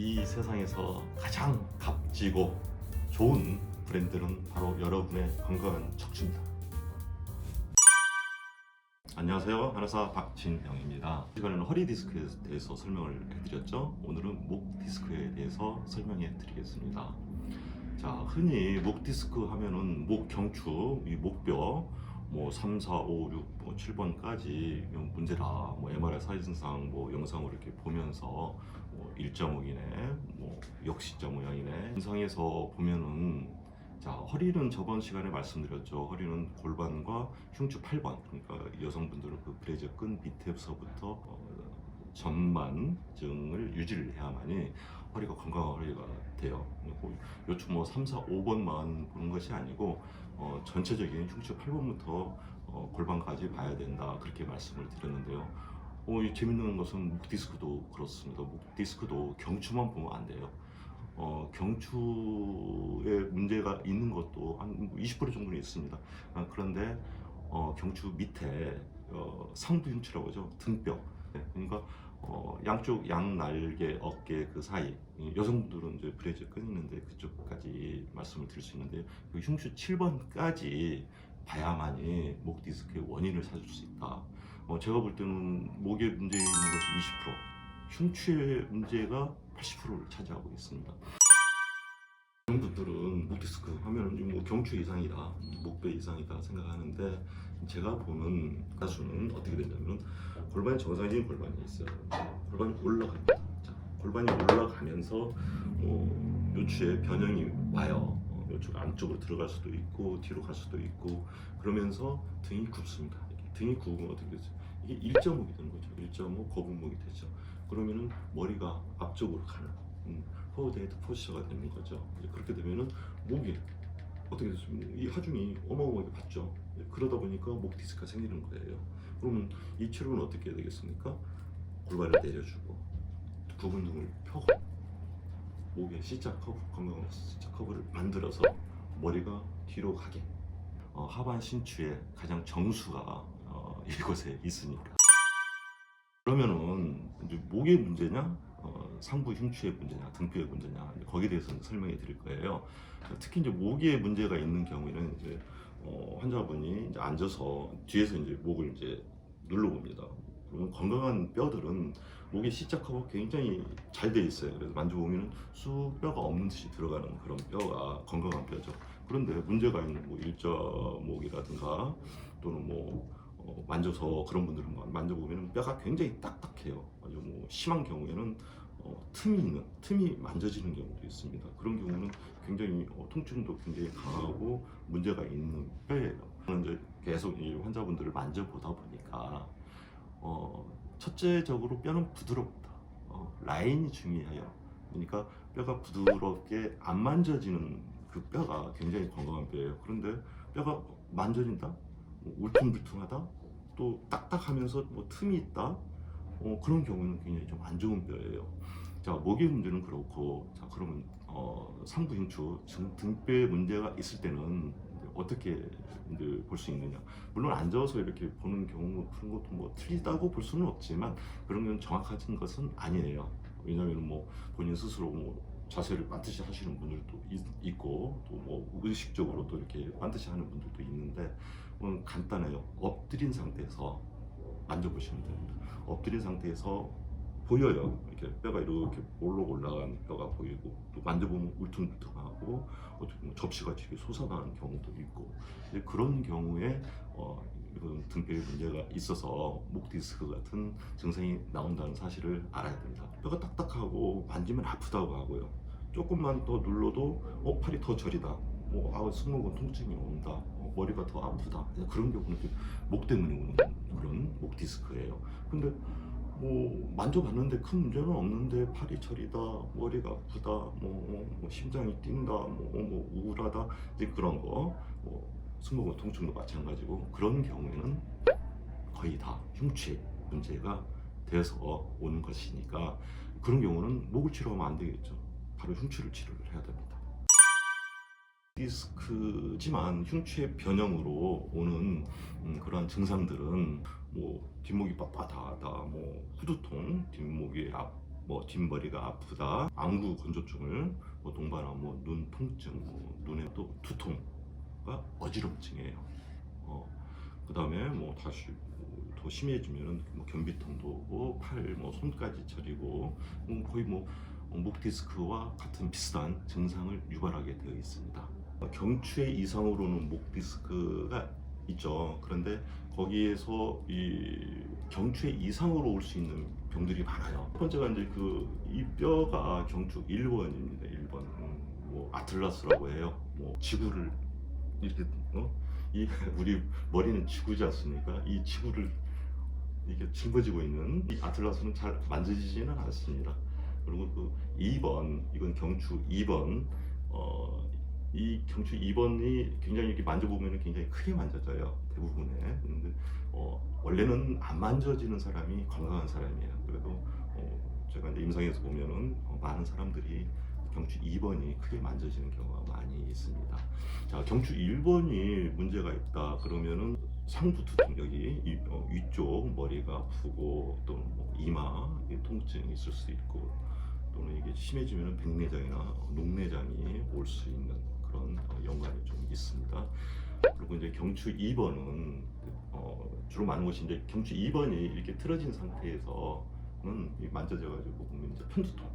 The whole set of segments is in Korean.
이 세상에서 가장 값지고 좋은 브랜드는 바로 여러분의 건강한 척추입니다. 안녕하세요. 한의사 박진영입니다. 이 시간에는 허리 디스크에 대해서 설명을 해드렸죠. 오늘은 목 디스크에 대해서 설명해 드리겠습니다. 자, 흔히 목 디스크 하면은 목 경추, 이 목뼈 뭐 3, 4, 5, 6, 뭐 7번까지 문제다. 뭐 MRI 사진상 뭐 영상으로 이렇게 보면서 뭐 일자목이네, 뭐 역시자 모양이네. 현상에서 보면은 자, 허리는 저번 시간에 말씀드렸죠. 허리는 골반과 흉추 8번, 그러니까 여성분들은 그 브래지어 끈 밑에서부터 전만증을 유지를 해야만이 허리가 건강한 허리가 돼요. 요즘 뭐 3, 4, 5번만 보는 것이 아니고 전체적인 흉추 8번부터 골반까지 봐야 된다, 그렇게 말씀을 드렸는데요. 이 재밌는 것은 목 디스크도 그렇습니다. 목 디스크도 경추만 보면 안 돼요. 경추에 문제가 있는 것도 한 20% 정도는 있습니다. 그런데 경추 밑에 상부흉추라고 하죠. 등뼈. 그러니까 양쪽 양날개, 어깨 그 사이, 여성분들은 이제 브래지어 끈 있는데 그쪽까지 말씀을 드릴 수 있는데, 그 흉추 7번까지 봐야만이 목 디스크의 원인을 찾을 수 있다. 제가 볼 때는 목에 문제 있는 것이 20%, 흉추의 문제가 80%를 차지하고 있습니다. 그런 분들은 목 디스크 하면은 뭐 경추 이상이다, 목뼈 이상이다 생각하는데, 제가 보는 가수는 어떻게 되냐면 골반이 정상적인 골반이 있어요. 골반이 올라갑니다. 자, 골반이 올라가면서 요추의 변형이 와요. 요추가 안쪽으로 들어갈 수도 있고 뒤로 갈 수도 있고, 그러면서 등이 굽습니다. 등이 굽으면 어떻게 되죠? 이게 일자목이 되는 거죠. 일자목, 거북목이 되죠. 그러면은 머리가 앞쪽으로 가는 포워드 헤드 포스처가 되는 거죠. 그렇게 되면은 목이 어떻게 됐습니까? 이 하중이 어마어마하게 받죠. 그러다 보니까 목 디스크가 생기는 거예요. 그러면 이 치료는 어떻게 해야 되겠습니까? 골반을 내려주고 구분 등을 펴고 목에 C자 커브, 건강한 C자 커브를 만들어서 머리가 뒤로 가게. 하반 신추의 가장 정수가 이곳에 있으니까. 그러면은 이제 목의 문제냐, 상부 흉추의 문제냐, 등뼈의 문제냐, 거기에 대해서 설명해 드릴 거예요. 특히 이제 목에 문제가 있는 경우에는 이제 환자분이 이제 앉아서 뒤에서 이제 목을 이제 눌러봅니다. 그러면 건강한 뼈들은 목에 C자 커브 굉장히 잘 돼 있어요. 그래서 만져보면 쑥 뼈가 없는 듯이 들어가는 그런 뼈가 건강한 뼈죠. 그런데 문제가 있는 뭐 일자목이라든가 또는 만져서 그런 분들은 만져보면 뼈가 굉장히 딱딱해요. 아주 뭐 심한 경우에는 틈이 만져지는 경우도 있습니다. 그런 경우는 굉장히 통증도 굉장히 강하고 문제가 있는 뼈예요. 저는 이제 계속 이 환자분들을 만져보다 보니까 첫째적으로 뼈는 부드럽다. 라인이 중요해요. 그러니까 뼈가 부드럽게 안 만져지는 그 뼈가 굉장히 건강한 뼈예요. 그런데 뼈가 만져진다? 울퉁불퉁하다, 또 딱딱하면서 틈이 있다, 그런 경우는 굉장히 좀 안 좋은 뼈예요. 자, 목의 문제는 그렇고, 자, 그러면 상부 흉추, 등뼈에 문제가 있을 때는 어떻게 이제 볼 수 있느냐? 물론 앉아서 이렇게 보는 경우, 그런 것도 틀리다고 볼 수는 없지만 그런 건 정확한 것은 아니에요. 왜냐하면 본인 스스로 자세를 반드시 하시는 분들도 있고, 또 의식적으로 또 이렇게 반드시 하는 분들도 있는데, 간단해요. 엎드린 상태에서 만져보시면 됩니다. 엎드린 상태에서 보여요. 이렇게 뼈가 이렇게 볼록 올라간 뼈가 보이고, 또 만져보면 울퉁불퉁하고, 어떻게 보면 접시같이 솟아나는 경우도 있고, 그런 경우에 이런 등뼈에 문제가 있어서 목 디스크 같은 증상이 나온다는 사실을 알아야 됩니다. 뼈가 딱딱하고 만지면 아프다고 하고요. 조금만 더 눌러도 팔이 더 저리다, 승모근 통증이 온다, 머리가 더 아프다, 그런 경우는 목 때문에 오는 그런 목 디스크예요. 근데 만져봤는데 큰 문제는 없는데 팔이 저리다, 머리가 아프다, 심장이 뛴다, 우울하다, 이제 그런 거, 승모근 통증도 마찬가지고, 그런 경우에는 거의 다 흉추의 문제가 돼서 오는 것이니까, 그런 경우는 목을 치료하면 안 되겠죠. 바로 흉추를 치료를 해야 됩니다. 디스크지만 흉추의 변형으로 오는 그러한 증상들은 뒷목이 빳빳하다, 후두통, 뒷목이 뒷머리가 아프다, 안구 건조증을 뭐 동반한 뭐눈 통증, 뭐 눈에 또 두통과 어지럼증이에요. 그다음에 뭐 다시 더 심해지면은 뭐 변비통도 오고 팔, 뭐 손까지 저리고 거의 목 디스크와 같은 비슷한 증상을 유발하게 되어 있습니다. 경추의 이상으로는 목 디스크가 있죠. 그런데 거기에서 이 경추의 이상으로 올 수 있는 병들이 많아요. 첫 번째가 이제 이 뼈가 경추 1번입니다. 1번. 뭐 아틀라스라고 해요. 뭐 지구를 이렇게 이 우리 머리는 지구지 않습니까? 이 지구를 이게 짊어지고 있는 이 아틀라스는 잘 만져지지는 않습니다. 그리고 2번, 이건 경추 2번. 이 경추 2번이 굉장히 이렇게 만져보면 굉장히 크게 만져져요. 대부분에. 근데 원래는 안 만져지는 사람이 건강한 사람이에요. 그래도 제가 이제 임상에서 보면은 많은 사람들이 경추 2번이 크게 만져지는 경우가 많이 있습니다. 자, 경추 1번이 문제가 있다 그러면은 상부 두통, 여기 위쪽 머리가 아프고 또는 뭐 이마 통증이 있을 수 있고, 또는 이게 심해지면 백내장이나 녹내장이 올 수 있는 그런 연관이 좀 있습니다. 그리고 이제 경추 2번은 주로 많은 것이 이제 경추 2번이 이렇게 틀어진 상태에서는 만져져가지고 보면 이제 편두통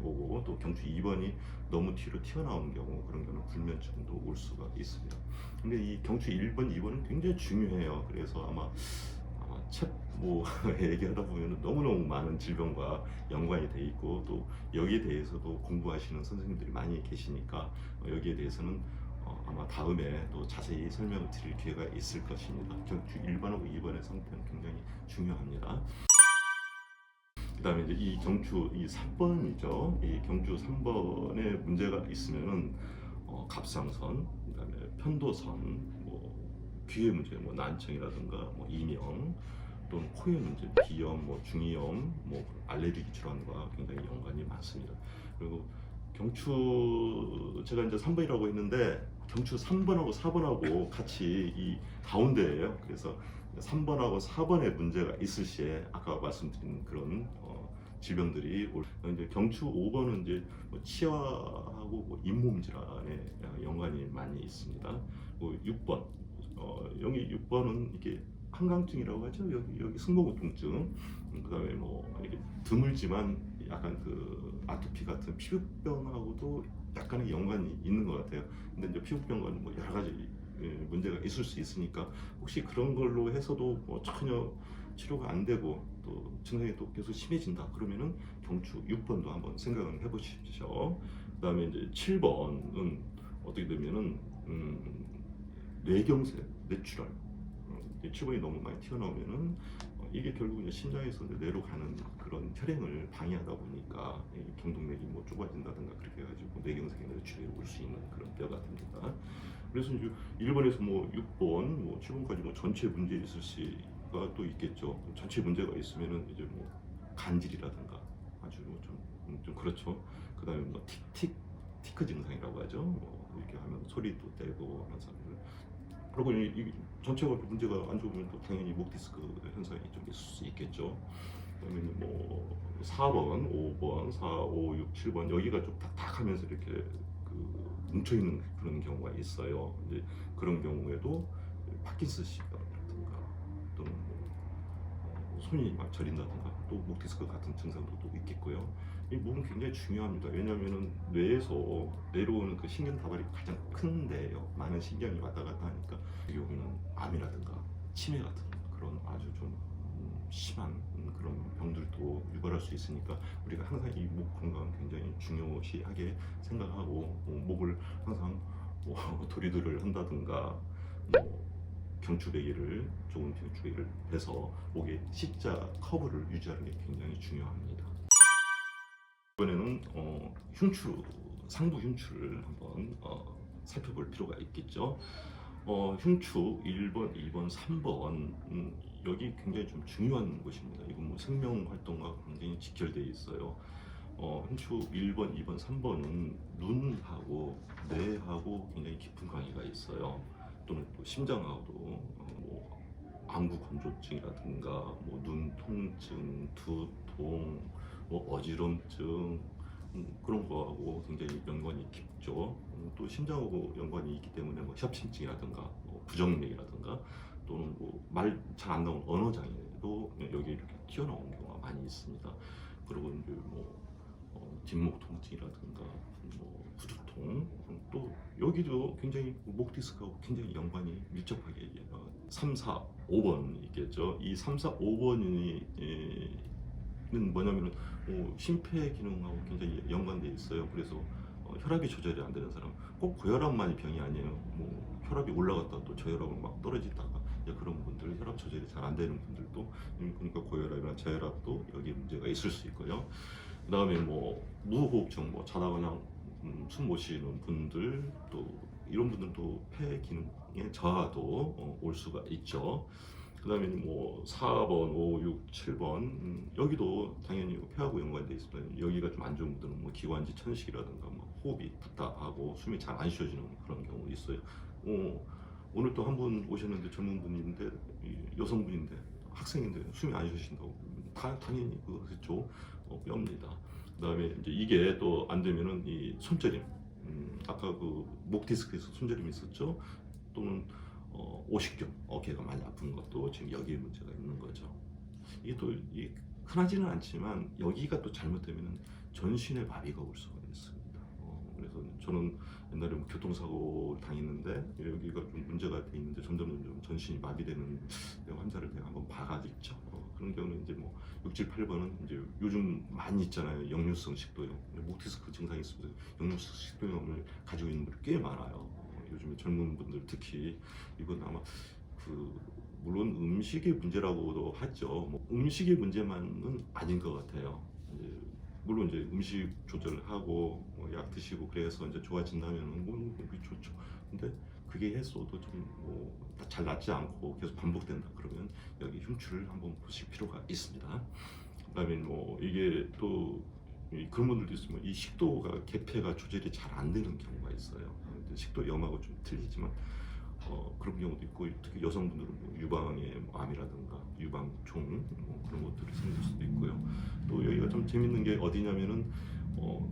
오고, 또 경추 2번이 너무 뒤로 튀어나오는 경우, 그런 경우는 불면증도 올 수가 있습니다. 근데 이 경추 1번, 2번은 굉장히 중요해요. 그래서 아마 책 얘기하다 보면 너무너무 많은 질병과 연관이 돼 있고, 또 여기에 대해서도 공부하시는 선생님들이 많이 계시니까 여기에 대해서는 아마 다음에 또 자세히 설명을 드릴 기회가 있을 것입니다. 경추 1번하고 2번의 상태는 굉장히 중요합니다. 그 다음에 이제 이 경추 3번이죠. 이 경추 3번에 문제가 있으면은 갑상선, 그 다음에 편도선, 뭐 귀의 문제, 뭐 난청이라든가 뭐 이명, 또는 코의 문제, 비염, 뭐 중이염, 뭐 알레르기 질환과 굉장히 연관이 많습니다. 그리고 경추, 제가 이제 3번이라고 했는데 경추 3번하고 4번하고 같이 이 가운데예요. 그래서 3번하고 4번에 문제가 있을 시에 아까 말씀드린 그런 질병들이 이제 경추 5번은 이제 뭐 치아하고 뭐 잇몸 질환에 연관이 많이 있습니다. 뭐 6번, 여기 6번은 이게 한강증이라고 하죠. 여기 승모근통증. 그다음에 뭐 이게 드물지만 약간 아토피 같은 피부병하고도 약간의 연관이 있는 것 같아요. 근데 이제 피부병과는 뭐 여러 가지 문제가 있을 수 있으니까, 혹시 그런 걸로 해서도 뭐 전혀 치료가 안 되고 또 증상이 또 계속 심해진다 그러면은 경추 6번도 한번 생각을 해보십시오. 그다음에 이제 7번은 어떻게 되면은 뇌경색, 뇌출혈. 7번이 너무 많이 튀어나오면은 이게 결국 이제 심장에서 뇌로 가는 그런 혈행을 방해하다 보니까 경동맥이 뭐 좁아진다든가 그렇게 해가지고 뇌경색이나 뇌출혈이 올 수 있는 그런 뼈가 됩니다. 그래서 이제 1번에서 뭐 6번, 뭐 7번까지 뭐 전체 문제 있을 수가 또 있겠죠. 전체 문제가 있으면은 이제 뭐 간질이라든가 아주 좀 그렇죠. 그다음에 뭐 티크 증상이라고 하죠. 뭐 이렇게 하면 소리도 떼고 하면서. 그리고 이 전체가 문제가 안 좋으면 또 당연히 목 디스크 현상이 좀 있을 수 있겠죠. 그다음에 뭐 4번, 5번, 4, 5, 6, 7번 여기가 좀 딱딱하면서 이렇게 뭉쳐 있는 그런 경우가 있어요. 이제 그런 경우에도 파킨슨씨라든가 또는 손이 막 저린다든가 또 목 디스크 같은 증상도 또 있겠고요. 이 목은 굉장히 중요합니다. 왜냐하면은 뇌에서 내려오는 그 신경 다발이 가장 큰데요. 많은 신경이 왔다 갔다 하니까 여기는 암이라든가 치매 같은 그런 아주 좀 심한 그런 병들도 유발할 수 있으니까, 우리가 항상 이 목 건강 굉장히 중요시하게 생각하고 목을 항상 뭐 도리도리를 한다든가 뭐 경추베개를, 좋은 경추베개를 해서 목에 C자 커브를 유지하는 게 굉장히 중요합니다. 이번에는 흉추, 상부 흉추를 한번 살펴볼 필요가 있겠죠. 흉추 1번, 2번, 3번 여기 굉장히 좀 중요한 곳입니다. 이건 뭐 생명 활동과 굉장히 직결되어 있어요. 흉추 1번, 2번, 3번은 눈하고 뇌하고 굉장히 깊은 관계가 있어요. 또는 또 심장하고도 뭐 안구 건조증이라든가 뭐 눈 통증, 두통, 뭐 어지럼증, 그런 거하고 굉장히 연관이 깊죠. 또 심장하고 연관이 있기 때문에 뭐 협심증이라든가 뭐 부정맥이라든가 또는 뭐 말 잘 안 나오는 언어 장애도 여기 이렇게 튀어나오는 경우가 많이 있습니다. 그리고 이제 뭐 뒷목 통증이라든가 뭐 구두통, 또 여기도 굉장히 목 디스크하고 굉장히 연관이 밀접하게 3, 4, 5번 있겠죠. 이 3, 4, 5번이 는 뭐냐면은 심폐 기능하고 굉장히 연관돼 있어요. 그래서 혈압이 조절이 안 되는 사람, 꼭 고혈압만이 병이 아니에요. 뭐 혈압이 올라갔다 또 저혈압으로 막 떨어지다가 이제 그런 분들, 혈압 조절이 잘 안 되는 분들도, 그러니까 고혈압이나 저혈압도 여기 문제가 있을 수 있고요. 그다음에 뭐 무호흡증, 뭐 자다 그냥 숨 못 쉬는 분들, 또 이런 분들도 폐 기능의 저하도 올 수가 있죠. 그 다음에 뭐 4번, 5, 6, 7번 여기도 당연히 폐하고 연관되어 있습니다. 여기가 좀 안 좋은 분들은 뭐 기관지 천식이라든가 뭐 호흡이 답답하고 숨이 잘 안 쉬어지는 그런 경우 있어요. 오늘 또 한 분 오셨는데 젊은 분인데 여성분인데 학생인데 숨이 안 쉬어진다고, 당연히 그렇죠. 뼈입니다. 그 다음에 이제 이게 또 안 되면은 이 손저림, 아까 그 목 디스크에서 손저림이 있었죠. 또는 오십견, 어깨가 많이 아픈 것도 지금 여기에 문제가 있는 거죠. 이게 또 흔하지는 않지만 여기가 또 잘못되면 전신에 마비가 올 수가 있습니다. 그래서 저는 옛날에 뭐 교통사고를 당했는데 여기가 좀 문제가 돼 있는데 점점 전신이 마비되는 환자를 내가 한번 봐가지고 그런 경우는 이제 뭐 6, 7, 8번은 이제 요즘 많이 있잖아요. 역류성 식도염, 목 디스크 증상이 있으면 역류성 식도염을 가지고 있는 분들이 꽤 많아요. 요즘에 젊은 분들 특히 이건 아마 물론 음식의 문제라고도 하죠. 뭐 음식의 문제만은 아닌 것 같아요. 이제 물론 이제 음식 조절을 하고 약 드시고 그래서 이제 좋아진다면은 뭐 좋죠. 근데 그게 해서도 좀 잘 낫지 않고 계속 반복된다 그러면 여기 흉추를 한번 보실 필요가 있습니다. 그다음에 뭐 이게 또 그런 분들도 있으면 이 식도가 개폐가 조절이 잘 안 되는 경우가 있어요. 식도염하고 좀 틀리지만 그런 경우도 있고, 특히 여성분들은 뭐 유방의 뭐 암이라든가 유방종 뭐 그런 것들이 생길 수도 있고요. 또 여기가 좀 재밌는 게 어디냐면은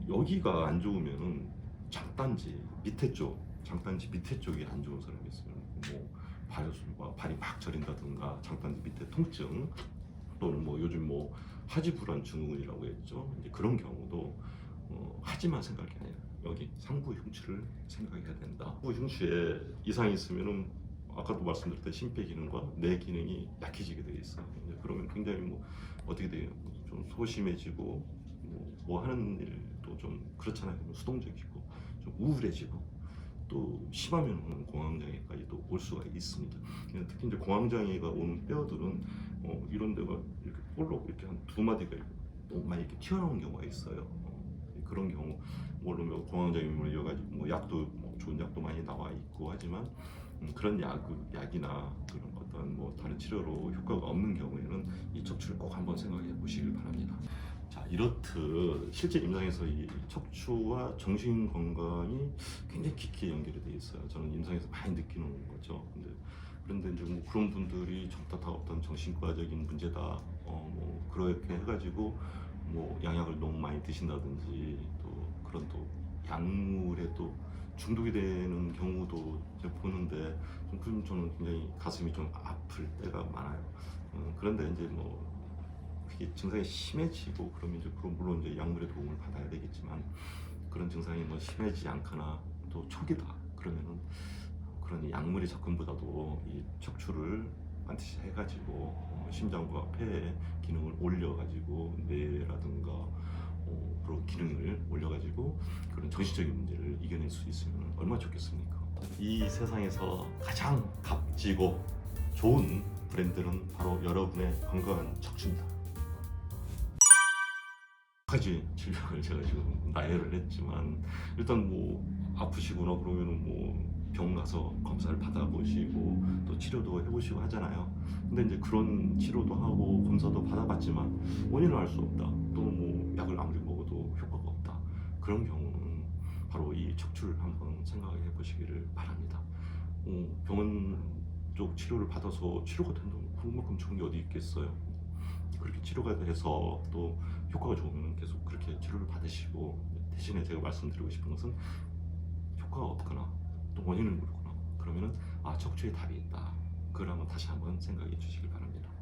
여기가 안 좋으면은 장단지 밑에 쪽이 안 좋은 사람이 있어요. 뭐 발이 막 저린다든가 장단지 밑에 통증, 또는 뭐 요즘 뭐 하지불안 증후군이라고 했죠. 이제 그런 경우도 하지만 생각이 아니라 여기 상부 흉추를 생각해야 된다. 상부 흉추에 이상이 있으면은 아까도 말씀드렸던 심폐 기능과 뇌 기능이 약해지게 되어 있어요. 그러면 굉장히 뭐 어떻게 돼요? 좀 소심해지고 뭐 하는 일도 좀 그렇잖아요. 수동적이고 좀 우울해지고, 또 심하면 공황장애까지도 올 수가 있습니다. 특히 이제 공황장애가 오는 뼈들은 이런 데가 이렇게 볼록 이렇게 한 두 마디가 너무 많이 이렇게 튀어나오는 경우가 있어요. 그런 경우 물론 뭐 공황장애를 이어가지고 뭐 약도 좋은 약도 많이 나와 있고 하지만 그런 약이나 그런 어떤 뭐 다른 치료로 효과가 없는 경우에는 이 척추를 꼭 한번 생각해 보시길 바랍니다. 자, 이렇듯 실제 임상에서 이 척추와 정신 건강이 굉장히 깊게 연결이 돼 있어요. 저는 임상에서 많이 느끼는 거죠. 그런데 이제 뭐 그런 분들이 전부 다 어떤 정신과적인 문제다, 뭐 그렇게 해가지고 뭐 양약을 너무 많이 드신다든지, 또 그런 또 약물에 또 중독이 되는 경우도 제가 보는데 좀 저는 굉장히 가슴이 좀 아플 때가 많아요. 그런데 이제 뭐 그게 증상이 심해지고 그러면 이제 물론 이제 약물의 도움을 받아야 되겠지만, 그런 증상이 뭐 심해지지 않거나 또 초기다 그러면은 그런 약물의 접근보다도 이 척추를 반드시 해가지고 심장과 폐의 기능을 올려가지고 뇌라든가 그런 기능을 올려가지고 그런 정신적인 문제를 이겨낼 수 있으면 얼마나 좋겠습니까? 이 세상에서 가장 값지고 좋은 브랜드는 바로 여러분의 건강한 척추입니다. 가지 질병을 제가 지금 나열을 했지만, 일단 뭐 아프시거나 그러면은 뭐 병 가서 검사를 받아보시고 또 치료도 해보시고 하잖아요. 근데 이제 그런 치료도 하고 검사도 받아봤지만 원인을 알 수 없다, 또 뭐 약을 아무리 먹어도 효과가 없다, 그런 경우는 바로 이 척추를 한번 생각해 보시기를 바랍니다. 병원 쪽 치료를 받아서 치료가 된다면 그만큼 좋은 게 어디 있겠어요. 그렇게 치료가 돼서 또 효과가 좋으면 계속 그렇게 치료를 받으시고 대신에 제가 말씀드리고 싶은 것은 효과가 없거나 또 원인을 모르거나 그러면은 아 척추에 답이 있다. 그걸 한번 다시 한번 생각해 주시길 바랍니다.